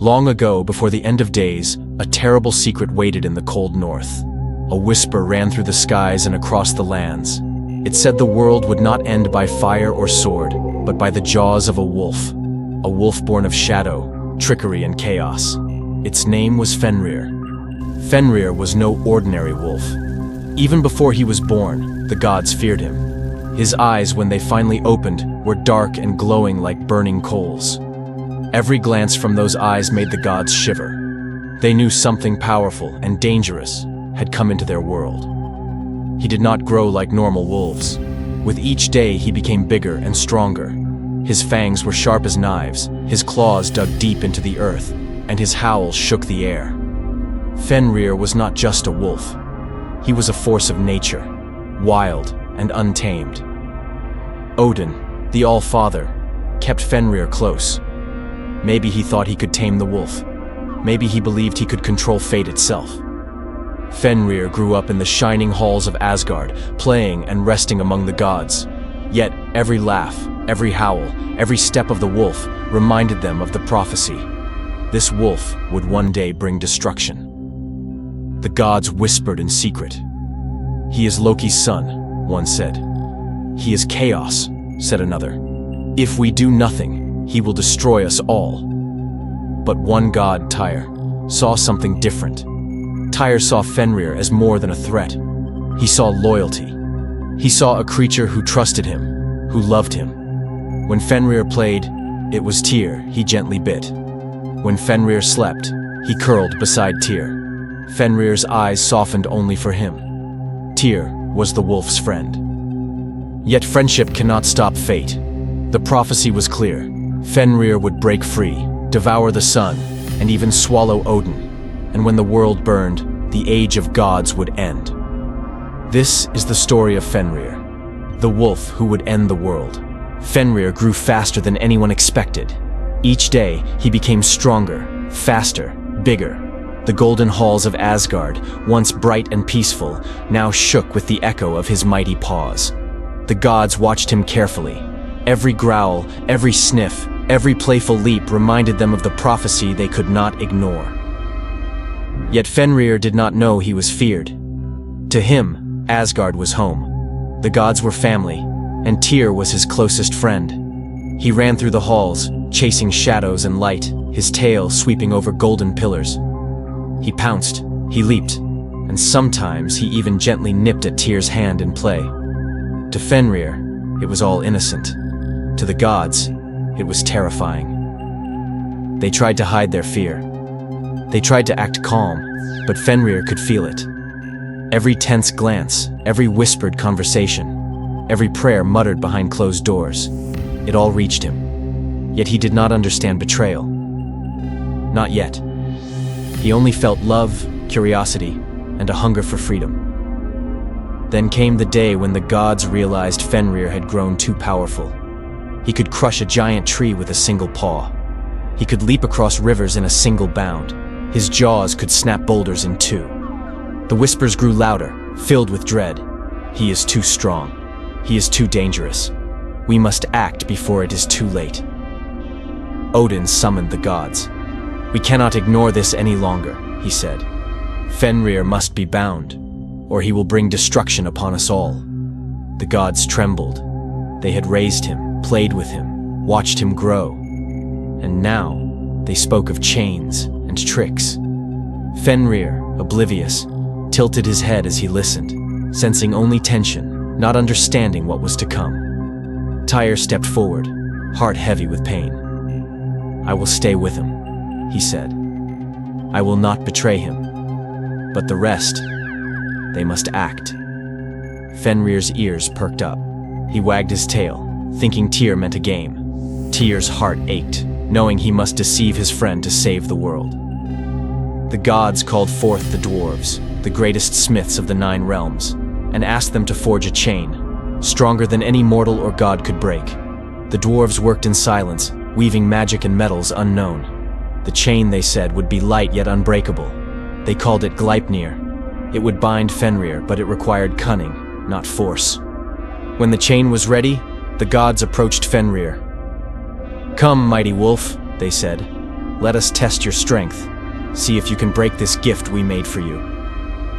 Long ago, before the end of days, a terrible secret waited in the cold north. A whisper ran through the skies and across the lands. It said the world would not end by fire or sword, but by the jaws of a wolf born of shadow, trickery, and chaos. Its name was Fenrir. Fenrir was no ordinary wolf. Even before he was born, the gods feared him. His eyes, when they finally opened, were dark and glowing like burning coals. Every glance from those eyes made the gods shiver. They knew something powerful and dangerous had come into their world. He did not grow like normal wolves. With each day, he became bigger and stronger. His fangs were sharp as knives, his claws dug deep into the earth, and his howl shook the air. Fenrir was not just a wolf. He was a force of nature, wild and untamed. Odin, the All-Father, kept Fenrir close. Maybe he thought he could tame the wolf. Maybe he believed he could control fate itself. Fenrir grew up in the shining halls of Asgard, playing and resting among the gods. Yet every laugh, every howl, every step of the wolf reminded them of the prophecy. This wolf would one day bring destruction. The gods whispered in secret. "He is Loki's son," one said. "He is chaos," said another. "If we do nothing, he will destroy us all." But one god, Tyr, saw something different. Tyr saw Fenrir as more than a threat. He saw loyalty. He saw a creature who trusted him, who loved him. When Fenrir played, it was Tyr he gently bit. When Fenrir slept, he curled beside Tyr. Fenrir's eyes softened only for him. Tyr was the wolf's friend. Yet friendship cannot stop fate. The prophecy was clear. Fenrir would break free, devour the sun, and even swallow Odin. And when the world burned, the age of gods would end. This is the story of Fenrir, the wolf who would end the world. Fenrir grew faster than anyone expected. Each day, he became stronger, faster, bigger. The golden halls of Asgard, once bright and peaceful, now shook with the echo of his mighty paws. The gods watched him carefully. Every growl, every sniff, every playful leap reminded them of the prophecy they could not ignore. Yet Fenrir did not know he was feared. To him, Asgard was home. The gods were family, and Tyr was his closest friend. He ran through the halls, chasing shadows and light, his tail sweeping over golden pillars. He pounced, he leaped, and sometimes he even gently nipped at Tyr's hand in play. To Fenrir, it was all innocent. To the gods, it was terrifying. They tried to hide their fear. They tried to act calm, but Fenrir could feel it. Every tense glance, every whispered conversation, every prayer muttered behind closed doors, it all reached him. Yet he did not understand betrayal. Not yet. He only felt love, curiosity, and a hunger for freedom. Then came the day when the gods realized Fenrir had grown too powerful. He could crush a giant tree with a single paw. He could leap across rivers in a single bound. His jaws could snap boulders in two. The whispers grew louder, filled with dread. He is too strong. He is too dangerous. We must act before it is too late. Odin summoned the gods. "We cannot ignore this any longer," he said. "Fenrir must be bound, or he will bring destruction upon us all." The gods trembled. They had raised him, played with him, watched him grow. And now, they spoke of chains and tricks. Fenrir, oblivious, tilted his head as he listened, sensing only tension, not understanding what was to come. Tyr stepped forward, heart heavy with pain. "I will stay with him," he said. "I will not betray him. But the rest, they must act." Fenrir's ears perked up. He wagged his tail, thinking Tyr meant a game. Tyr's heart ached, knowing he must deceive his friend to save the world. The gods called forth the dwarves, the greatest smiths of the 9 realms, and asked them to forge a chain, stronger than any mortal or god could break. The dwarves worked in silence, weaving magic and metals unknown. The chain, they said, would be light yet unbreakable. They called it Gleipnir. It would bind Fenrir, but it required cunning, not force. When the chain was ready, the gods approached Fenrir. "Come, mighty wolf," they said. Let us test your strength. See if you can break this gift we made for you."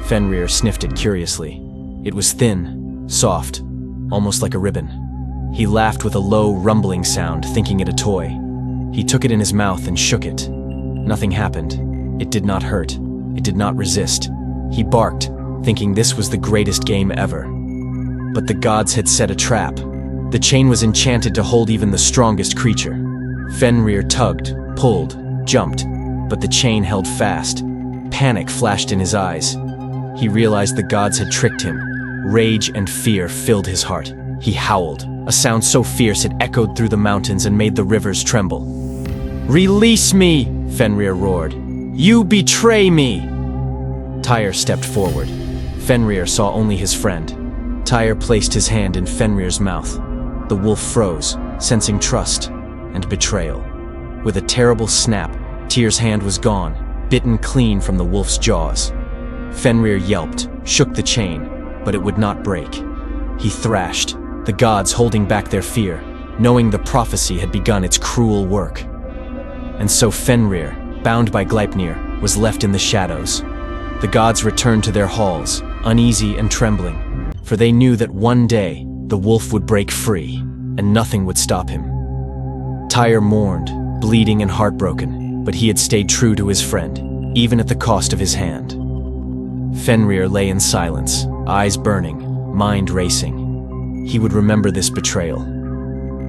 Fenrir sniffed it curiously. It was thin, soft, almost like a ribbon. He laughed with a low, rumbling sound, thinking it a toy. He took it in his mouth and shook it. Nothing happened. It did not hurt. It did not resist. He barked, thinking this was the greatest game ever. But the gods had set a trap. The chain was enchanted to hold even the strongest creature. Fenrir tugged, pulled, jumped, but the chain held fast. Panic flashed in his eyes. He realized the gods had tricked him. Rage and fear filled his heart. He howled, a sound so fierce it echoed through the mountains and made the rivers tremble. "Release me!" Fenrir roared. "You betray me!" Tyr stepped forward. Fenrir saw only his friend. Tyr placed his hand in Fenrir's mouth. The wolf froze, sensing trust and betrayal. With a terrible snap, Tyr's hand was gone, bitten clean from the wolf's jaws. Fenrir yelped, shook the chain, but it would not break. He thrashed, the gods holding back their fear, knowing the prophecy had begun its cruel work. And so Fenrir, bound by Gleipnir, was left in the shadows. The gods returned to their halls, uneasy and trembling, for they knew that one day the wolf would break free, and nothing would stop him. Tyr mourned, bleeding and heartbroken, but he had stayed true to his friend, even at the cost of his hand. Fenrir lay in silence, eyes burning, mind racing. He would remember this betrayal.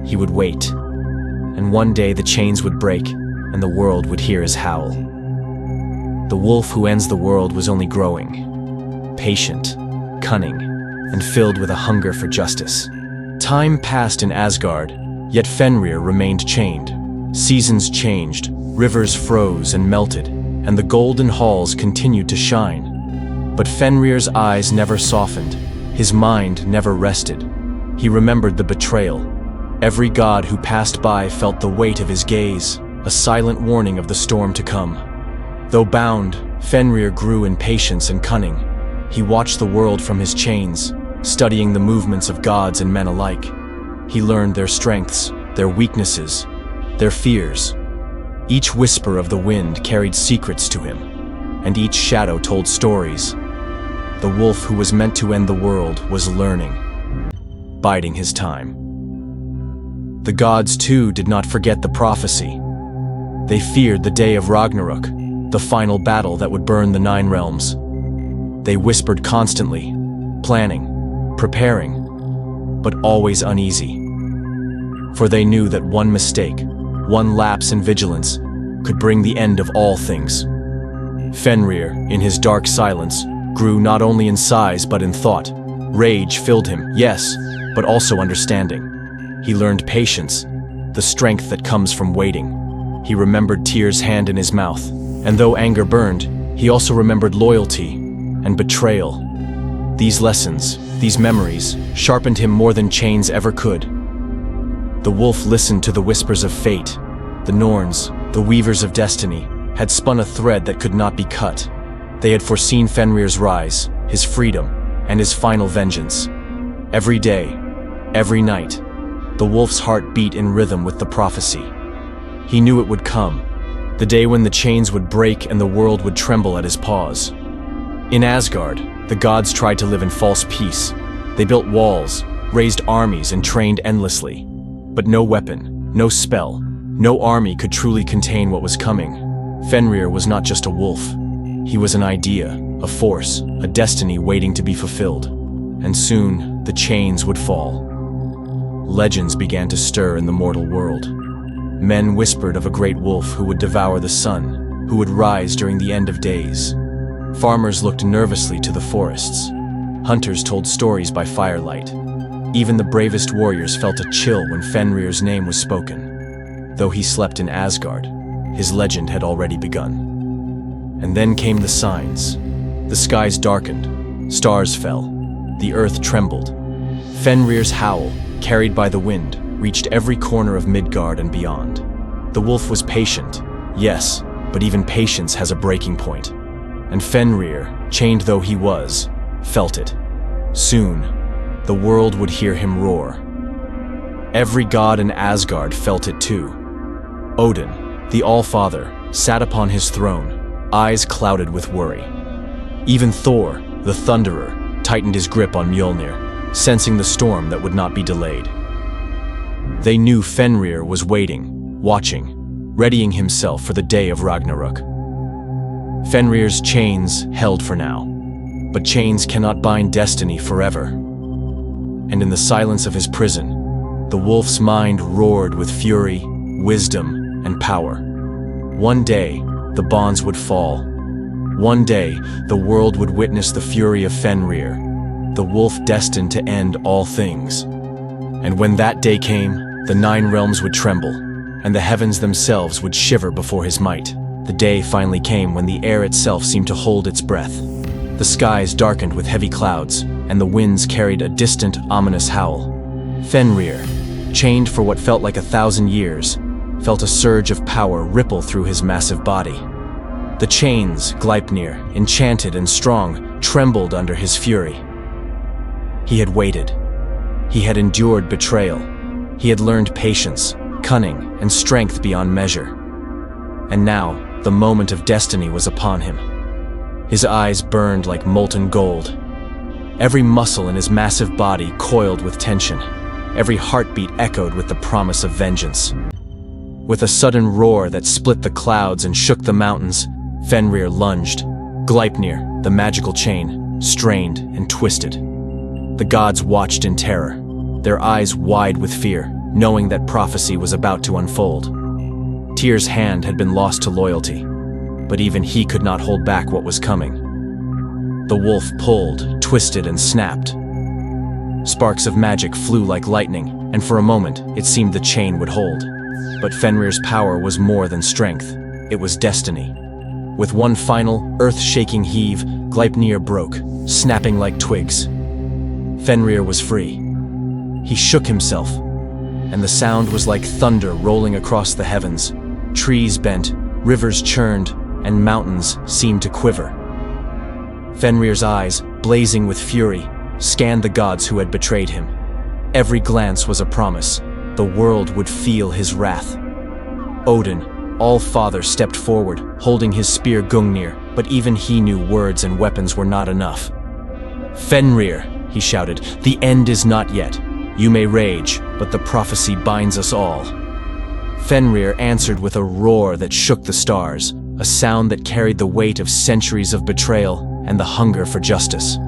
He would wait, and one day the chains would break, and the world would hear his howl. The wolf who ends the world was only growing, patient, cunning, and filled with a hunger for justice. Time passed in Asgard, yet Fenrir remained chained. Seasons changed, rivers froze and melted, and the golden halls continued to shine. But Fenrir's eyes never softened, his mind never rested. He remembered the betrayal. Every god who passed by felt the weight of his gaze, a silent warning of the storm to come. Though bound, Fenrir grew in patience and cunning. He watched the world from his chains, studying the movements of gods and men alike. He learned their strengths, their weaknesses, their fears. Each whisper of the wind carried secrets to him, and each shadow told stories. The wolf who was meant to end the world was learning, biding his time. The gods, too, did not forget the prophecy. They feared the day of Ragnarök, the final battle that would burn the 9 realms. They whispered constantly, planning, preparing, but always uneasy. For they knew that one mistake, one lapse in vigilance, could bring the end of all things. Fenrir, in his dark silence, grew not only in size but in thought. Rage filled him, yes, but also understanding. He learned patience, the strength that comes from waiting. He remembered Tyr's hand in his mouth, and though anger burned, he also remembered loyalty and betrayal. These lessons, these memories, sharpened him more than chains ever could. The wolf listened to the whispers of fate. The Norns, the weavers of destiny, had spun a thread that could not be cut. They had foreseen Fenrir's rise, his freedom, and his final vengeance. Every day, every night, the wolf's heart beat in rhythm with the prophecy. He knew it would come, the day when the chains would break and the world would tremble at his paws. In Asgard, the gods tried to live in false peace. They built walls, raised armies, and trained endlessly. But no weapon, no spell, no army could truly contain what was coming. Fenrir was not just a wolf. He was an idea, a force, a destiny waiting to be fulfilled. And soon, the chains would fall. Legends began to stir in the mortal world. Men whispered of a great wolf who would devour the sun, who would rise during the end of days. Farmers looked nervously to the forests. Hunters told stories by firelight. Even the bravest warriors felt a chill when Fenrir's name was spoken. Though he slept in Asgard, his legend had already begun. And then came the signs. The skies darkened, stars fell, the earth trembled. Fenrir's howl, carried by the wind, reached every corner of Midgard and beyond. The wolf was patient, yes, but even patience has a breaking point. And Fenrir, chained though he was, felt it. Soon, the world would hear him roar. Every god in Asgard felt it too. Odin, the All-Father, sat upon his throne, eyes clouded with worry. Even Thor, the Thunderer, tightened his grip on Mjolnir, sensing the storm that would not be delayed. They knew Fenrir was waiting, watching, readying himself for the day of Ragnarök. Fenrir's chains held for now, but chains cannot bind destiny forever. And in the silence of his prison, the wolf's mind roared with fury, wisdom, and power. One day, the bonds would fall. One day, the world would witness the fury of Fenrir, the wolf destined to end all things. And when that day came, the 9 realms would tremble, and the heavens themselves would shiver before his might. The day finally came when the air itself seemed to hold its breath. The skies darkened with heavy clouds, and the winds carried a distant, ominous howl. Fenrir, chained for what felt like 1,000 years, felt a surge of power ripple through his massive body. The chains, Gleipnir, enchanted and strong, trembled under his fury. He had waited. He had endured betrayal. He had learned patience, cunning, and strength beyond measure. And now, the moment of destiny was upon him. His eyes burned like molten gold. Every muscle in his massive body coiled with tension. Every heartbeat echoed with the promise of vengeance. With a sudden roar that split the clouds and shook the mountains, Fenrir lunged. Gleipnir, the magical chain, strained and twisted. The gods watched in terror, their eyes wide with fear, knowing that prophecy was about to unfold. Tyr's hand had been lost to loyalty, but even he could not hold back what was coming. The wolf pulled, twisted, and snapped. Sparks of magic flew like lightning, and for a moment, it seemed the chain would hold. But Fenrir's power was more than strength. It was destiny. With one final, earth-shaking heave, Gleipnir broke, snapping like twigs. Fenrir was free. He shook himself, and the sound was like thunder rolling across the heavens. Trees bent, rivers churned, and mountains seemed to quiver. Fenrir's eyes, blazing with fury, scanned the gods who had betrayed him. Every glance was a promise. The world would feel his wrath. Odin, All-Father, stepped forward, holding his spear Gungnir, but even he knew words and weapons were not enough. "Fenrir," he shouted, "the end is not yet. You may rage, but the prophecy binds us all." Fenrir answered with a roar that shook the stars, a sound that carried the weight of centuries of betrayal and the hunger for justice.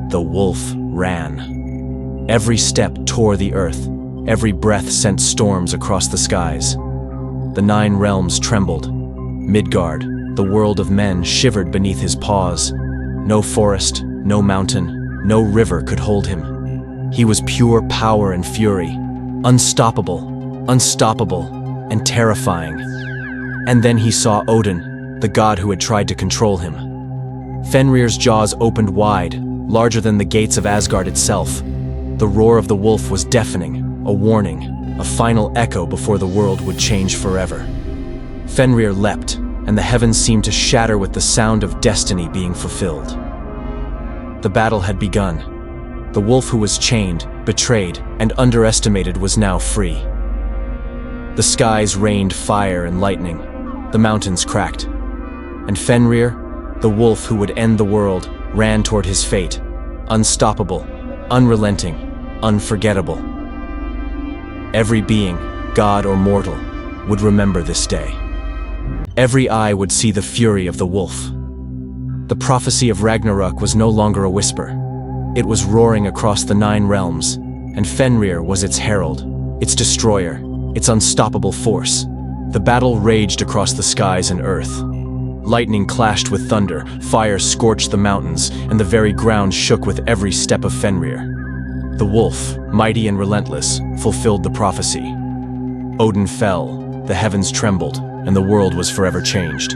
The wolf ran. Every step tore the earth. Every breath sent storms across the skies. The 9 realms trembled. Midgard, the world of men, shivered beneath his paws. No forest, no mountain, no river could hold him. He was pure power and fury, unstoppable, and terrifying. And then he saw Odin, the god who had tried to control him. Fenrir's jaws opened wide, larger than the gates of Asgard itself. The roar of the wolf was deafening, a warning, a final echo before the world would change forever. Fenrir leapt, and the heavens seemed to shatter with the sound of destiny being fulfilled. The battle had begun. The wolf who was chained, betrayed, and underestimated was now free. The skies rained fire and lightning. The mountains cracked. And Fenrir, the wolf who would end the world, ran toward his fate, unstoppable, unrelenting, unforgettable. Every being, god or mortal, would remember this day. Every eye would see the fury of the wolf. The prophecy of Ragnarök was no longer a whisper. It was roaring across the 9 realms, and Fenrir was its herald, its destroyer, its unstoppable force. The battle raged across the skies and earth. Lightning clashed with thunder, fire scorched the mountains, and the very ground shook with every step of Fenrir. The wolf, mighty and relentless, fulfilled the prophecy. Odin fell, the heavens trembled, and the world was forever changed.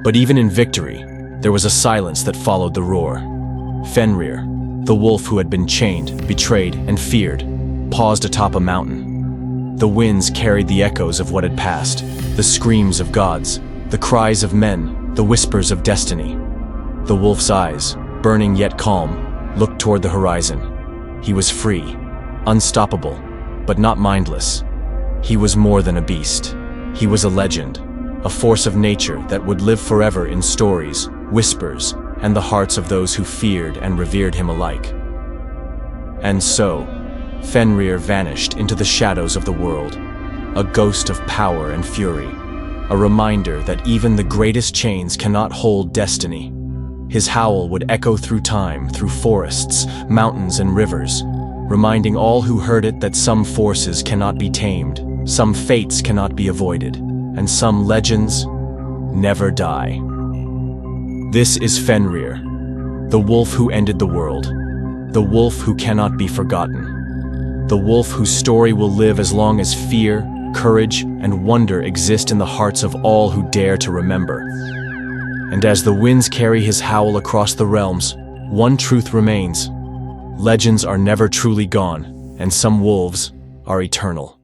But even in victory, there was a silence that followed the roar. Fenrir, the wolf who had been chained, betrayed, and feared, paused atop a mountain. The winds carried the echoes of what had passed, the screams of gods, the cries of men, the whispers of destiny. The wolf's eyes, burning yet calm, looked toward the horizon. He was free, unstoppable, but not mindless. He was more than a beast. He was a legend, a force of nature that would live forever in stories, whispers, and the hearts of those who feared and revered him alike. And so, Fenrir vanished into the shadows of the world, a ghost of power and fury, a reminder that even the greatest chains cannot hold destiny. His howl would echo through time, through forests, mountains, and rivers, reminding all who heard it that some forces cannot be tamed, some fates cannot be avoided, and some legends never die. This is Fenrir, the wolf who ended the world, the wolf who cannot be forgotten, the wolf whose story will live as long as fear, courage, and wonder exist in the hearts of all who dare to remember. And as the winds carry his howl across the realms, one truth remains: legends are never truly gone, and some wolves are eternal.